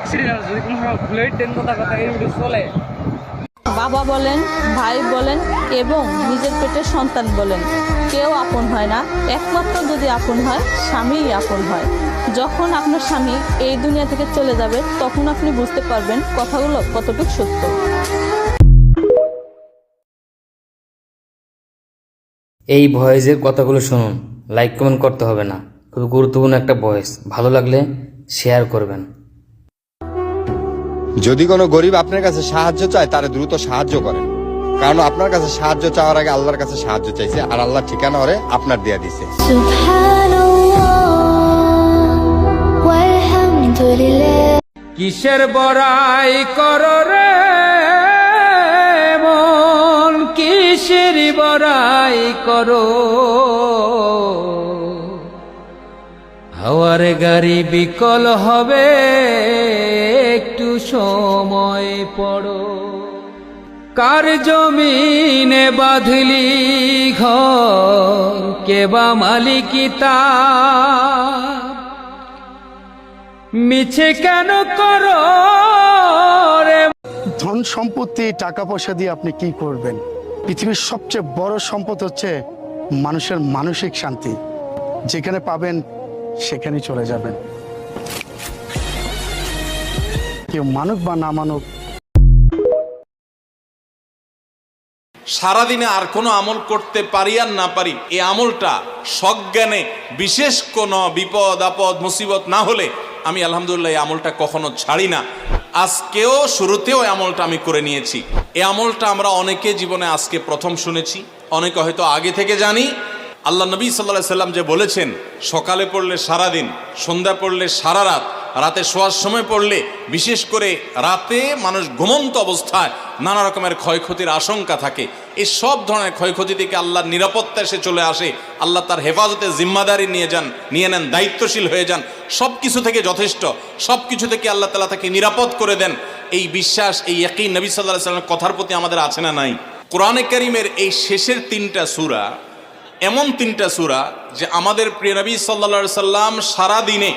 Accident যদি কোনো সময় ভুলেই ট্রেন কথা এই ভিডিও চলে। বাবা বলেন, ভাই বলেন এবং নিজের পেটের সন্তান বলেন, কেউ আপন হয় না। একমাত্র যদি আপন হয়, স্বামীই আপন হয়। যখন আপনার স্বামী এই দুনিয়া থেকে চলে যাবে, তখন আপনি বুঝতে পারবেন কথাগুলো কতটুকু সত্য। এই ভয়েসের কথাগুলো শুনুন, লাইক কমেন্ট করতে হবে না, খুবই গুরুত্বপূর্ণ একটা ভয়েস। ভালো লাগলে শেয়ার করবেন। যদি কোনো গরিব আপনার কাছে সাহায্য চায় তারে দ্রুত সাহায্য করেন, কারণ আপনার কাছে সাহায্য চাওয়ার আগে আল্লাহর কাছে সাহায্য চাইছে, আর আল্লাহ ঠিকানা ওরে আপনার দিয়া দিছে। কিসের বড়াই করো রে মন, কিসের বড়াই করো, হাওয়ার গাড়ি বিকল হবে, একটু সময় পড়ো। কার জমিনে বাঁধলি ঘর, কেবা মালিকি তার, মিছে কেন করো রে। ধন সম্পত্তি টাকা পয়সা দিয়ে আপনি কি করবেন? পৃথিবীর সবচেয়ে বড় সম্পদ হচ্ছে মানুষের মানসিক শান্তি। যেখানে পাবেন সেখানেই চলে যাবেন। কেউ মানুক বা না মানুক, সারাদিনে আর কোনো আমল করতে পারি আর না পারি, এই আমলটা সজ্ঞানে বিশেষ কোনো বিপদ আপদ মুসিবত না হলে আমি আলহামদুলিল্লাহ এই আমলটা কখনো ছাড়ি না। আজকেও শুরুতেও এই আমলটা আমি করে নিয়েছি। এই আমলটা আমরা অনেকে জীবনে আজকে প্রথম শুনেছি, অনেকে হয়তো আগে থেকে জানি। আল্লাহ নবী সাল্লাল্লাহু আলাইহি সাল্লাম যে বলেছেন, সকালে পড়লে সারাদিন, সন্ধ্যা পড়লে সারা রাত, রাতে শোয়ার সময় পড়লে, বিশেষ করে রাতে মানুষ ঘুমন্ত অবস্থায় নানা রকমের ক্ষয়ক্ষতির আশঙ্কা থাকে। এই সব ধরনের ক্ষয়ক্ষতি থেকে আল্লাহর নিরাপত্তা এসে চলে আসে। আল্লাহ তার হেফাজতে জিম্মাদারি নিয়ে নেন, দায়িত্বশীল হয়ে যান। সব কিছু থেকে যথেষ্ট, সব কিছু থেকে আল্লাহ তাআলা তাকে নিরাপদ করে দেন। এই বিশ্বাস, এই ইয়াকিন নবী সাল্লাল্লাহু আলাইহি সাল্লামের কথার প্রতি আমাদের আছে না নাই? কোরআনে কারীমের এই শেষের 3টা সূরা এমন 3টা সূরা যে আমাদের প্রিয় নবী সাল্লাল্লাহু আলাইহি সাল্লাম সারা দিনে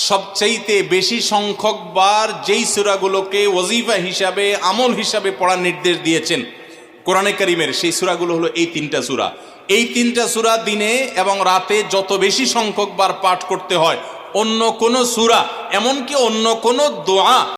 সবচাইতে বেশি সংখ্যক বার যেই সূরাগুলোকে ওয়াজিফা হিসাবে, আমল হিসাবে পড়ার নির্দেশ দিয়েছেন কোরআনে কারীমের, সেই সূরাগুলো হলো এই 3টা সূরা। এই 3টা সূরা দিনে এবং রাতে যত বেশি সংখ্যক বার পাঠ করতে হয়, অন্য কোনো সূরা, এমনকি অন্য কোনো দোয়া